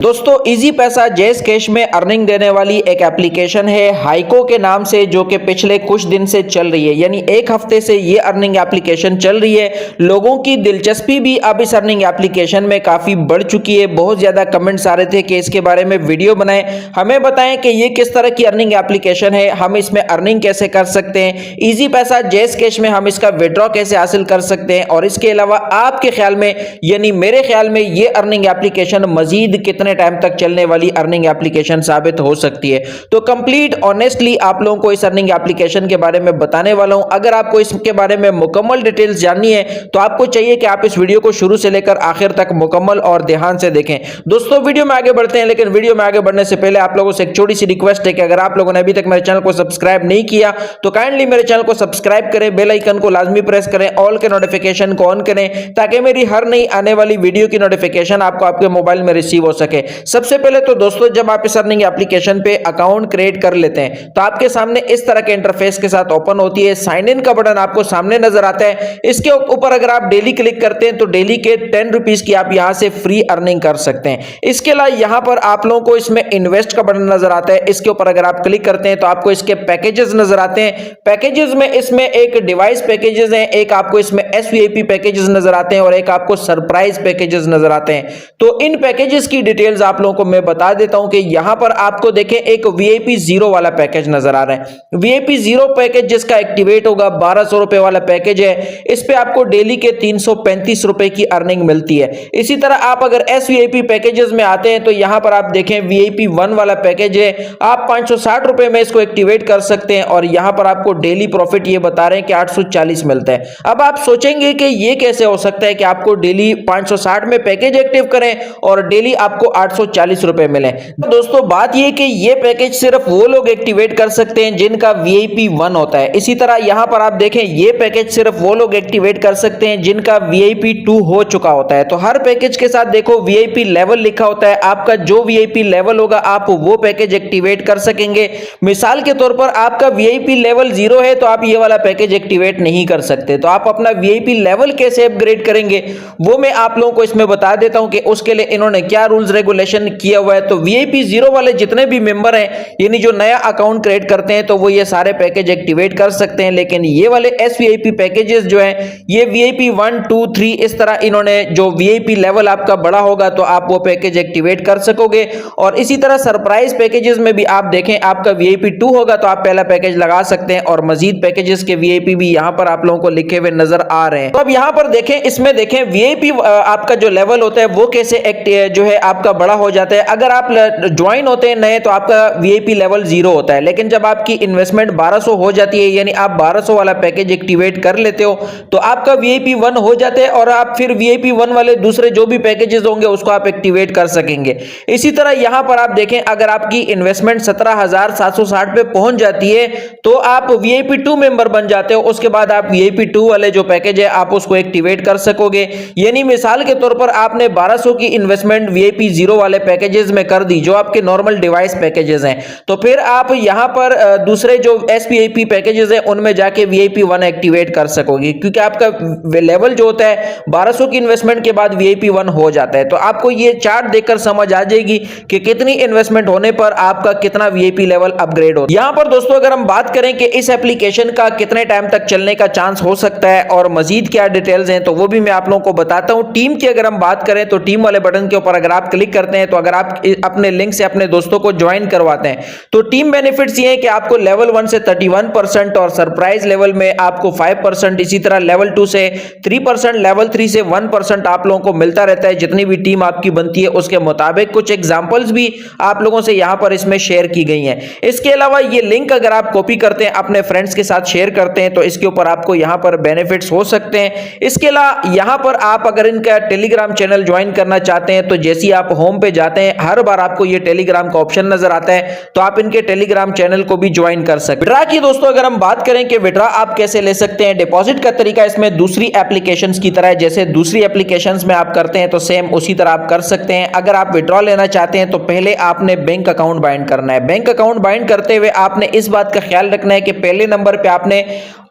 दोस्तों इजी पैसा जैस कैश में अर्निंग देने वाली एक एप्लीकेशन है हाइको के नाम से, जो कि पिछले कुछ दिन से चल रही है, यानी एक हफ्ते से ये अर्निंग एप्लीकेशन चल रही है। लोगों की दिलचस्पी भी अब इस अर्निंग एप्लीकेशन में काफी बढ़ चुकी है। बहुत ज्यादा कमेंट्स आ रहे थे कि इसके बारे में वीडियो बनाएं, हमें बताएं कि ये किस तरह की अर्निंग एप्लीकेशन है, हम इसमें अर्निंग कैसे कर सकते हैं, इजी पैसा जैस कैश में हम इसका विड्रॉ कैसे हासिल कर सकते हैं, और इसके अलावा आपके ख्याल में यानी मेरे ख्याल में ये अर्निंग एप्लीकेशन मजीद कितने टाइम तक चलने वाली अर्निंग एप्लीकेशन साबित हो सकती है। तो कंप्लीट ऑनेस्टली आप लोगों को इस अर्निंग एप्लीकेशन के बारे में बताने वाला हूं। अगर आपको इसके बारे में मुकम्मल डिटेल्स जाननी है तो आपको चाहिए कि आप इस वीडियो को शुरू से लेकर आखिर तक मुकम्मल और ध्यान से देखें। दोस्तों वीडियो में आगे बढ़ते हैं, लेकिन वीडियो में आगे बढ़ने से पहले आप लोगों से एक छोटी सी रिक्वेस्ट है कि अगर आप लोगों ने अभी तक मेरे चैनल को सब्सक्राइब नहीं किया तो काइंडली मेरे चैनल को सब्सक्राइब करें, बेल आइकन को लाजमी प्रेस करें, ऑल के नोटिफिकेशन को ऑन करें ताकि मेरी हर नई आने वाली वीडियो की नोटिफिकेशन आपको आपके मोबाइल में रिसीव हो सके। सबसे पहले तो दोस्तों जब आप इस अर्निंग एप्लीकेशन पे अकाउंट क्रिएट कर लेते हैं तो आपके सामने इस तरह के इंटरफेस के साथ ओपन होती है। साइन इन का बटन आपको सामने नजर आता है। इसके ऊपर अगर आप डेली क्लिक करते हैं तो डेली के 10 रुपीज की आप यहां से फ्री अर्निंग कर सकते हैं। इसके अलावा यहां पर आप लोगों को इसमें इन्वेस्ट का बटन नजर आता है। इसके ऊपर अगर आप क्लिक करते हैं तो आपको इसके पैकेजेस नजर आते हैं। पैकेजेस में इसमें एक डिवाइस पैकेजेस हैं, एक आपको इसमें SVIP पैकेजेस नजर आते हैं और एक आपको सरप्राइज पैकेजेस नजर आते हैं। तो इन पैकेजेस की डिटेल्स आप लोगों को मैं बता देता हूं कि यहां पर आपको देखें एक VIP 0 वाला पैकेज नजर आ रहा है। VIP 0 पैकेज जिसका एक्टिवेट होगा 1200 रुपए वाला पैकेज है। इस पे आपको डेली के 335 रुपए की अर्निंग मिलती है। इसी तरह आप अगर SVIP पैकेजेस में आते हैं तो यहां पर आप देखें VIP 1 वाला पैकेज है, आप 560 रुपए में इसको एक्टिवेट कर सकते हैं और यहां पर आपको डेली प्रॉफिट ये बता रहे हैं कि 840 मिलता है। अब आप सोचेंगे कि ये कैसे हो सकता है कि आपको डेली 560 में पैकेज एक्टिव करें और डेली आपको 840 रुपए मिले। तो दोस्तों बात यह कि ये पैकेज सिर्फ वो लोग एक्टिवेट कर सकते हैं जिनका VIP 1 होता है। इसी तरह यहां पर आप देखें ये पैकेज सिर्फ वो लोग एक्टिवेट कर सकते हैं जिनका VIP 2 हो चुका होता है। तो हर पैकेज के साथ देखो VIP लेवल लिखा होता है, आपका जो VIP लेवल होगा आप वो पैकेज एक्टिवेट कर सकेंगे। मिसाल के तौर पर आपका VIP लेवल 0 है तो आप ये वाला पैकेज एक्टिवेट नहीं कर सकते। तो आप अपना VIP लेवल कैसे अपग्रेड करेंगे वो मैं आप लोगों को इसमें बता देता हूं कि उसके लिए इन्होंने क्या रूल्स रेगुलेशन किया हुआ है। तो VIP 0 वाले जितने भी मेंबर हैं यानी जो नया अकाउंट क्रिएट करते हैं तो वो ये सारे पैकेज एक्टिवेट कर सकते हैं, लेकिन ये वाले SVIP पैकेजेस जो हैं ये VIP 1 2 3 इस तरह इन्होंने जो VIP लेवल आपका बड़ा होगा तो आप वो पैकेज एक्टिवेट कर सकोगे। और इसी तरह सरप्राइज पैकेजेस में भी आप देखें आपका VIP 2 होगा तो आप पहला पैकेज लगा सकते हैं और मजीद पैकेजेस के VIP भी यहां पर आप लोगों को लिखे हुए नजर आ रहे हैं। तो अब यहां पर देखें, इसमें देखें VIP आपका जो लेवल होता है वो कैसे जो है आपका बड़ा हो जाता है। अगर आप ज्वाइन होते हैं नए तो आपका VIP लेवल 0 होता है, लेकिन जब आपकी इन्वेस्टमेंट 1200 हो जाती है यानी आप 1200 वाला पैकेज एक्टिवेट कर लेते हो तो आपका VIP 1 हो जाता है और आप फिर VIP 1 वाले दूसरे जो भी पैकेजेस होंगे उसको आप एक्टिवेट कर सकेंगे। इसी तरह यहां पर आप देखें अगर आपकी इन्वेस्टमेंट 17,760 पे पहुंच जाती है तो आप VIP 2 मेंबर बन जाते हो। उसके बाद आप VIP 2 वाले जो पैकेज है आप उसको एक्टिवेट कर सकोगे। यानी मिसाल के तौर पर आपने 1200 की इन्वेस्टमेंट VIP 0 वाले पैकेजेस में कर दी जो आपके नॉर्मल डिवाइस पैकेजेस हैं, तो फिर आप यहां पर दूसरे जो SVIP पैकेजेस हैं उनमें जाके VIP 1 एक्टिवेट कर सकोगे, क्योंकि आपका लेवल जो होता है 1200 की इन्वेस्टमेंट के बाद VIP 1 हो जाता है। तो आपको ये चार्ट देखकर समझ आ जाएगी कि कितनी इन्वेस्टमेंट होने पर आपका कितना VIP लेवल अपग्रेड होता है। यहां पर दोस्तों अगर हम बात करें कि इस एप्लीकेशन का कितने टाइम तक चलने का चांस हो सकता है और मजीद क्या डिटेल्स हैं तो वो भी मैं आप लोगों को बताता हूं। टीम की अगर हम बात करें तो टीम वाले बटन के ऊपर अगर आप क्लिक करते हैं तो अगर आप अपने लिंक से अपने दोस्तों को ज्वाइन करवाते हैं तो टीम बेनिफिट्स ये हैं कि आपको लेवल 1 से 31% और सरप्राइज लेवल में आपको 5%, इसी तरह लेवल 2 से 3%, लेवल 3 से 1% आप लोगों को मिलता रहता है जितनी भी टीम आपकी बनती है उसके मुताबिक। कुछ एग्जांपल्स भी आप लोगों से यहां पर इसमें शेयर की गई हैं। इसके अलावा ये लिंक अगर आप कॉपी करते हैं अपने फ्रेंड्स के साथ शेयर करते हैं तो इसके ऊपर आपको यहां पर बेनिफिट्स हो सकते हैं। इसके अलावा यहां पर आप अगर इनका टेलीग्राम चैनल ज्वाइन करना चाहते हैं तो जैसे ही आप होम पे जाते हैं हर बार आपको ये टेलीग्राम का ऑप्शन नजर आता है तो आप इनके टेलीग्राम चैनल को भी ज्वाइन कर सकते हैं। विड्रॉ की दोस्तों अगर हम बात करें कि विड्रॉ आप कैसे ले सकते हैं, डिपॉजिट का तरीका इसमें दूसरी एप्लीकेशंस की तरह जैसे दूसरी एप्लीकेशंस में आप करते हैं तो सेम उसी तरह आप कर सकते हैं। अगर आप विड्रॉ लेना चाहते हैं तो पहले आपने बैंक अकाउंट बाइंड करना है। बैंक अकाउंट बाइंड करते हुए आपने इस बात का ख्याल रखना है कि पहले नंबर पे आपने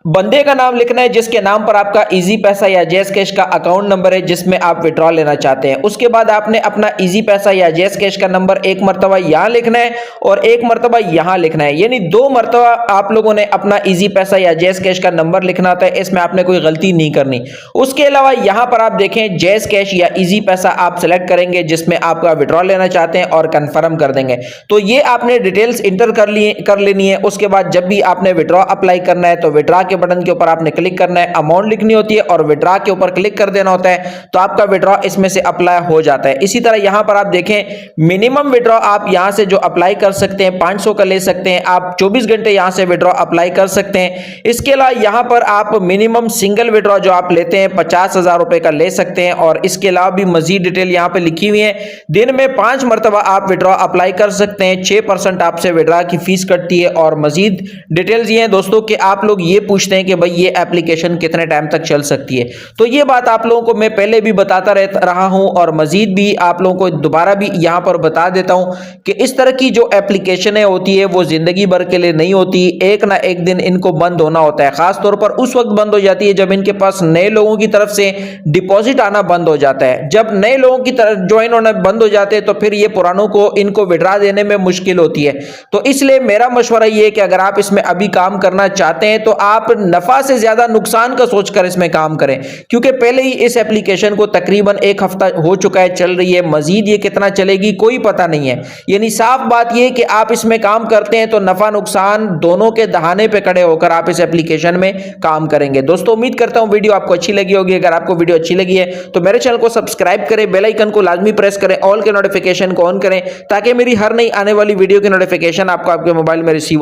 बंदे का नाम लिखना है जिसके नाम पर आपका इजी पैसा या जैस कैश का अकाउंट नंबर है जिसमें आप विड्रॉ लेना चाहते हैं। उसके बाद आपने अपना इजी पैसा या जैस कैश का नंबर एक मरतबा यहां लिखना है और एक मरतबा यहां लिखना है, यानी 2 मरतबा आप लोगों ने अपना इजी पैसा या जैस कैश का नंबर लिखना होता है। इसमें आपने कोई गलती नहीं करनी। उसके अलावा यहां पर आप देखें जैस कैश या इजी पैसा आप सेलेक्ट करेंगे जिसमें आपका विड्रॉ लेना चाहते हैं और कंफर्म कर देंगे। तो ये आपने डिटेल्स इंटर कर लेनी है। उसके बाद जब भी आपने विड्रॉ अप्लाई करना है तो विड्रॉ के बटन के ऊपर आपने क्लिक करना है, अमाउंट लिखनी होती है और विड्रॉ के ऊपर क्लिक कर देना होता है, तो आपका विड्रॉ इसमें से अप्लाई हो जाता है। इसी तरह यहां पर आप देखें मिनिमम विड्रॉ आप यहां से जो अप्लाई कर सकते हैं 500 का ले सकते हैं, आप 24 घंटे यहां से विड्रॉ अप्लाई कर सकते हैं। इसके अलावा यहां पर आप मिनिमम सिंगल विड्रॉ जो आप लेते हैं 50,000 रुपए का ले सकते हैं। और इसके अलावा भी मजीद डिटेल यहां पे लिखी हुई है। दिन में 5 मरतबा आप विड्रॉ अप्लाई कर सकते हैं, 6% आपसे विड्रॉ की फीस कटती है। और मजीद डिटेल्स ये हैं दोस्तों कि आप लोग ये पूछते हैं कि भाई ये एप्लीकेशन कितने टाइम तक चल सकती है, तो ये बात आप लोगों को मैं पहले भी बताता रहा हूं और मजीद भी आप लोगों को दोबारा भी यहां पर बता देता हूं कि इस तरह की जो एप्लीकेशनें होती है वो जिंदगी भर के लिए नहीं होती, एक ना एक दिन इनको बंद होना होता है। खास तौर पर उस वक्त बंद हो जाती है जब इनके पास नए लोगों की तरफ से डिपॉजिट आना बंद हो जाता है। जब नए लोगों की तरफ ज्वाइन होना बंद हो जाते हैं तो फिर ये पुरानों को इनको विड्रॉ देने में मुश्किल होती है। तो इसलिए मेरा मशवरा ये है कि अगर आप इसमें अभी काम करना चाहते हैं तो आप नफा से ज्यादा नुकसान का सोचकर इसमें काम करें, क्योंकि पहले ही इस एप्लीकेशन को तकरीबन 1 हफ्ता हो चुका है, चल रही है। मजीद ये कितना चलेगी कोई पता नहीं है। यानी साफ बात यह कि आप इसमें काम करते हैं तो नफा नुकसान दोनों के दहाने पे खड़े होकर आप इस एप्लीकेशन में काम करेंगे। दोस्तों उम्मीद करता हूं वीडियो आपको अच्छी लगी होगी। अगर आपको वीडियो अच्छी लगी है तो मेरे चैनल को सब्सक्राइब करें, बेल आइकन को लाजमी प्रेस करें, ऑल के नोटिफिकेशन को ऑन करें ताकि मेरी हर नई आने वाली वीडियो की नोटिफिकेशन आपको आपके मोबाइल में रिसीव